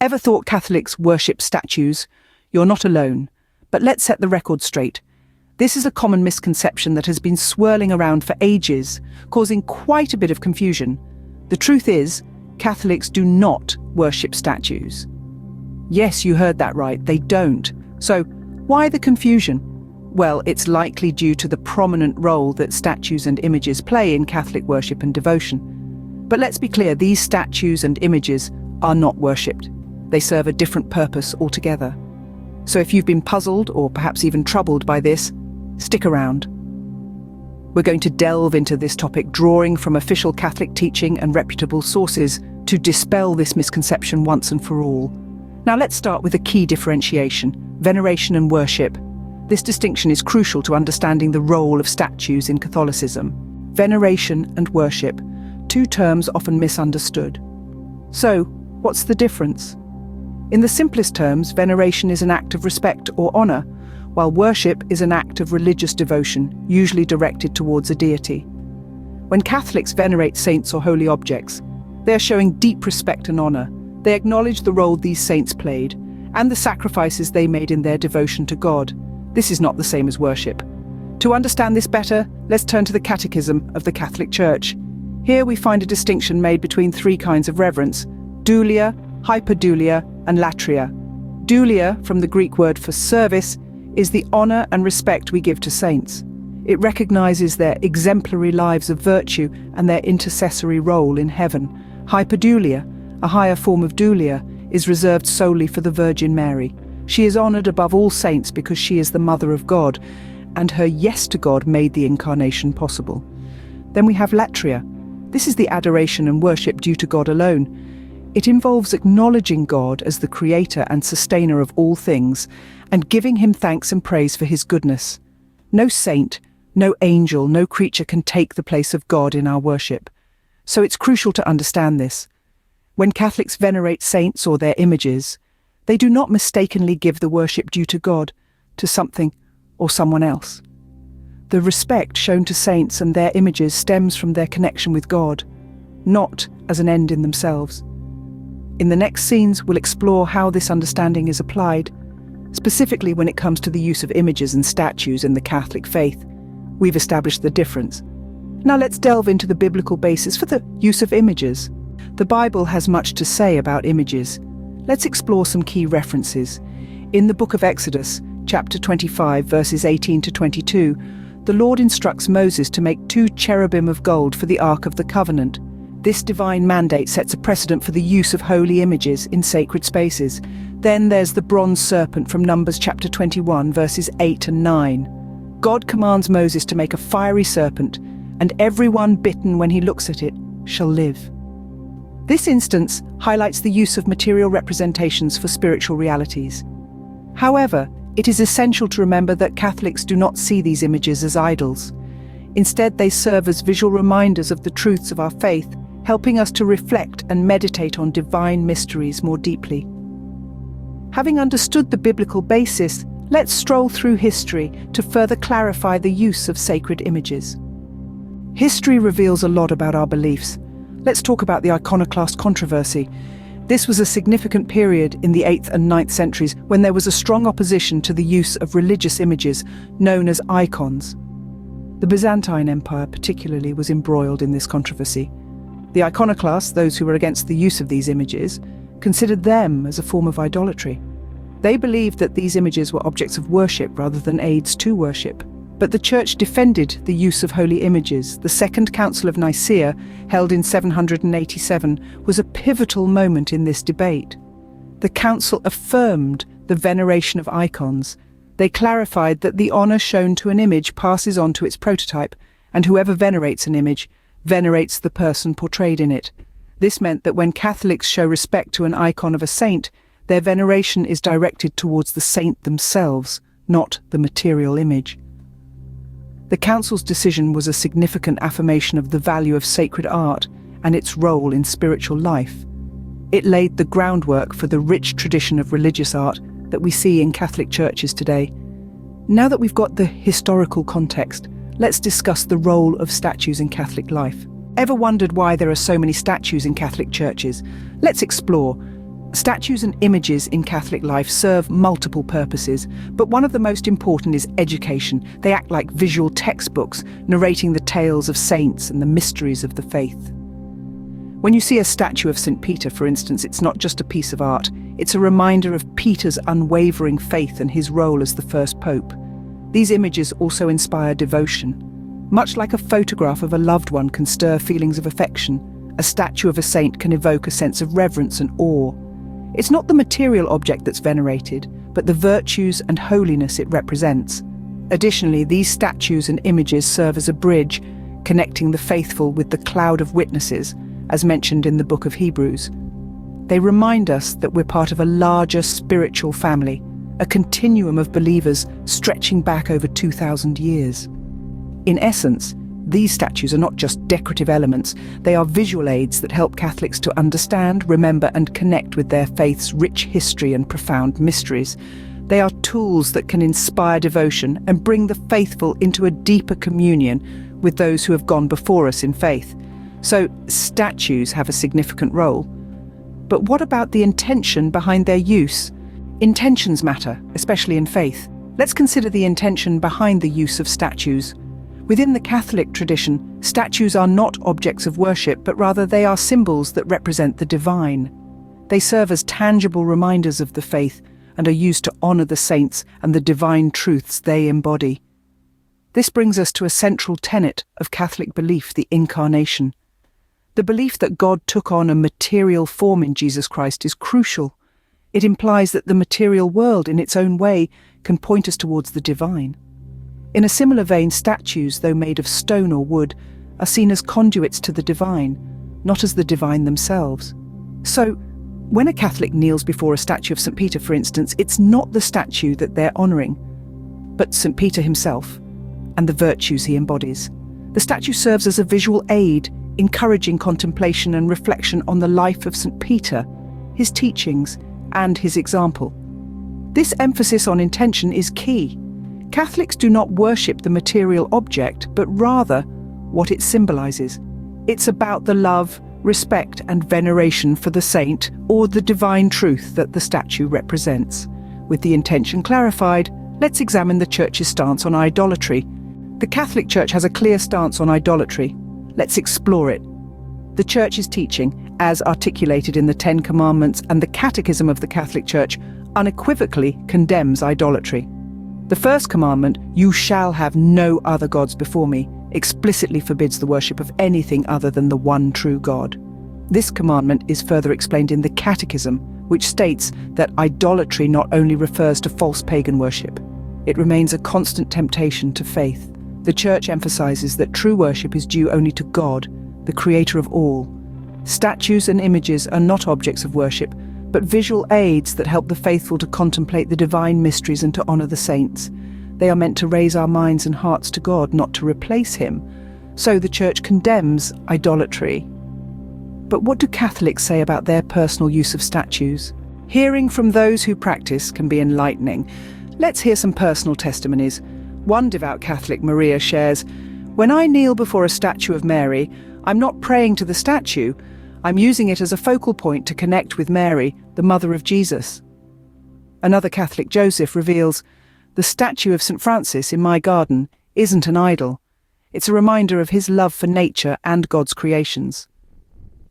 Ever thought Catholics worship statues? You're not alone. But let's set the record straight. This is a common misconception that has been swirling around for ages, causing quite a bit of confusion. The truth is, Catholics do not worship statues. Yes, you heard that right, they don't. So, why the confusion? Well, it's likely due to the prominent role that statues and images play in Catholic worship and devotion. But let's be clear, these statues and images are not worshipped. They serve a different purpose altogether. So if you've been puzzled or perhaps even troubled by this, stick around. We're going to delve into this topic, drawing from official Catholic teaching and reputable sources to dispel this misconception once and for all. Now let's start with a key differentiation: veneration and worship. This distinction is crucial to understanding the role of statues in Catholicism. Veneration and worship, two terms often misunderstood. So, what's the difference? In the simplest terms, veneration is an act of respect or honour, while worship is an act of religious devotion, usually directed towards a deity. When Catholics venerate saints or holy objects, they are showing deep respect and honour. They acknowledge the role these saints played and the sacrifices they made in their devotion to God. This is not the same as worship. To understand this better, let's turn to the Catechism of the Catholic Church. Here we find a distinction made between three kinds of reverence: dulia, hyperdulia, and latria. Dulia, from the Greek word for service, is the honour and respect we give to saints. It recognises their exemplary lives of virtue and their intercessory role in heaven. Hyperdulia, a higher form of dulia, is reserved solely for the Virgin Mary. She is honoured above all saints because she is the Mother of God, and her yes to God made the incarnation possible. Then we have latria. This is the adoration and worship due to God alone. It involves acknowledging God as the creator and sustainer of all things, and giving him thanks and praise for his goodness. No saint, no angel, no creature can take the place of God in our worship. So it's crucial to understand this. When Catholics venerate saints or their images, they do not mistakenly give the worship due to God, to something or someone else. The respect shown to saints and their images stems from their connection with God, not as an end in themselves. In the next scenes, we'll explore how this understanding is applied, specifically when it comes to the use of images and statues in the Catholic faith. We've established the difference. Now let's delve into the biblical basis for the use of images. The Bible has much to say about images. Let's explore some key references. In the book of Exodus, chapter 25, verses 18 to 22, the Lord instructs Moses to make 2 cherubim of gold for the Ark of the Covenant. This divine mandate sets a precedent for the use of holy images in sacred spaces. Then there's the bronze serpent from Numbers chapter 21, verses 8 and 9. God commands Moses to make a fiery serpent, and everyone bitten when he looks at it shall live. This instance highlights the use of material representations for spiritual realities. However, it is essential to remember that Catholics do not see these images as idols. Instead, they serve as visual reminders of the truths of our faith, helping us to reflect and meditate on divine mysteries more deeply. Having understood the biblical basis, let's stroll through history to further clarify the use of sacred images. History reveals a lot about our beliefs. Let's talk about the Iconoclast controversy. This was a significant period in the 8th and 9th centuries when there was a strong opposition to the use of religious images known as icons. The Byzantine Empire particularly was embroiled in this controversy. The Iconoclasts, those who were against the use of these images, considered them as a form of idolatry. They believed that these images were objects of worship rather than aids to worship. But the Church defended the use of holy images. The Second Council of Nicaea, held in 787, was a pivotal moment in this debate. The Council affirmed the veneration of icons. They clarified that the honour shown to an image passes on to its prototype, and whoever venerates an image venerates the person portrayed in it. This meant that when Catholics show respect to an icon of a saint, their veneration is directed towards the saint themselves, not the material image. The Council's decision was a significant affirmation of the value of sacred art and its role in spiritual life. It laid the groundwork for the rich tradition of religious art that we see in Catholic churches today. Now that we've got the historical context, let's discuss the role of statues in Catholic life. Ever wondered why there are so many statues in Catholic churches? Let's explore. Statues and images in Catholic life serve multiple purposes, but one of the most important is education. They act like visual textbooks, narrating the tales of saints and the mysteries of the faith. When you see a statue of St. Peter, for instance, it's not just a piece of art, it's a reminder of Peter's unwavering faith and his role as the first pope. These images also inspire devotion. Much like a photograph of a loved one can stir feelings of affection, a statue of a saint can evoke a sense of reverence and awe. It's not the material object that's venerated, but the virtues and holiness it represents. Additionally, these statues and images serve as a bridge, connecting the faithful with the cloud of witnesses, as mentioned in the book of Hebrews. They remind us that we're part of a larger spiritual family, a continuum of believers stretching back over 2,000 years. In essence, these statues are not just decorative elements, they are visual aids that help Catholics to understand, remember and connect with their faith's rich history and profound mysteries. They are tools that can inspire devotion and bring the faithful into a deeper communion with those who have gone before us in faith. So, statues have a significant role. But what about the intention behind their use? Intentions matter, especially in faith. Let's consider the intention behind the use of statues. Within the Catholic tradition, statues are not objects of worship, but rather they are symbols that represent the divine. They serve as tangible reminders of the faith and are used to honor the saints and the divine truths they embody. This brings us to a central tenet of Catholic belief, the Incarnation. The belief that God took on a material form in Jesus Christ is crucial. It implies that the material world, in its own way, can point us towards the divine. In a similar vein, statues, though made of stone or wood, are seen as conduits to the divine, not as the divine themselves. So, when a Catholic kneels before a statue of St. Peter, for instance, it's not the statue that they're honouring, but St. Peter himself and the virtues he embodies. The statue serves as a visual aid, encouraging contemplation and reflection on the life of St. Peter, his teachings, and his example. This emphasis on intention is key. Catholics do not worship the material object, but rather what it symbolises. It's about the love, respect and veneration for the saint or the divine truth that the statue represents. With the intention clarified, let's examine the Church's stance on idolatry. The Catholic Church has a clear stance on idolatry. Let's explore it. The Church's teaching, as articulated in the Ten Commandments and the Catechism of the Catholic Church, unequivocally condemns idolatry. The first commandment, "You shall have no other gods before me," explicitly forbids the worship of anything other than the one true God. This commandment is further explained in the Catechism, which states that idolatry not only refers to false pagan worship, it remains a constant temptation to faith. The Church emphasizes that true worship is due only to God, the creator of all. Statues and images are not objects of worship, but visual aids that help the faithful to contemplate the divine mysteries and to honor the saints. They are meant to raise our minds and hearts to God, not to replace him. So the Church condemns idolatry. But what do Catholics say about their personal use of statues? Hearing from those who practice can be enlightening. Let's hear some personal testimonies. One devout Catholic, Maria, shares, "When I kneel before a statue of Mary, I'm not praying to the statue. I'm using it as a focal point to connect with Mary, the mother of Jesus." Another Catholic, Joseph, reveals, "The statue of St. Francis in my garden isn't an idol. It's a reminder of his love for nature and God's creations."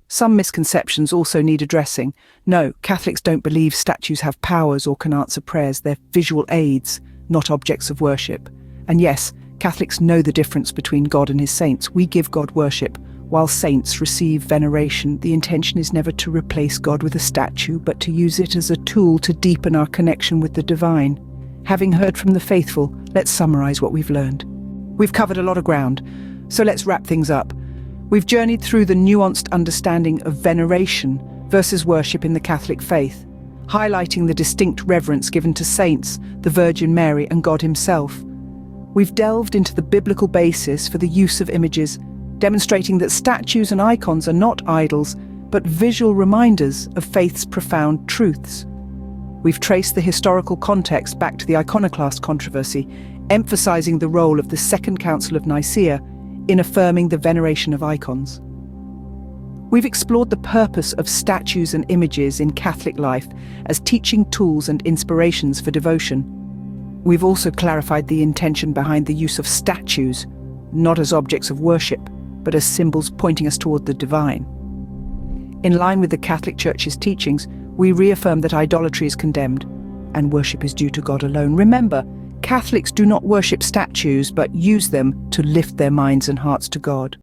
Some misconceptions also need addressing. No, Catholics don't believe statues have powers or can answer prayers. They're visual aids, not objects of worship. And yes, Catholics know the difference between God and his saints. We give God worship, while saints receive veneration. The intention is never to replace God with a statue, but to use it as a tool to deepen our connection with the divine. Having heard from the faithful, let's summarize what we've learned. We've covered a lot of ground, so let's wrap things up. We've journeyed through the nuanced understanding of veneration versus worship in the Catholic faith, highlighting the distinct reverence given to saints, the Virgin Mary and God himself. We've delved into the biblical basis for the use of images, demonstrating that statues and icons are not idols, but visual reminders of faith's profound truths. We've traced the historical context back to the Iconoclast controversy, emphasizing the role of the Second Council of Nicaea in affirming the veneration of icons. We've explored the purpose of statues and images in Catholic life as teaching tools and inspirations for devotion. We've also clarified the intention behind the use of statues, not as objects of worship, but as symbols pointing us toward the divine. In line with the Catholic Church's teachings, we reaffirm that idolatry is condemned and worship is due to God alone. Remember, Catholics do not worship statues, but use them to lift their minds and hearts to God.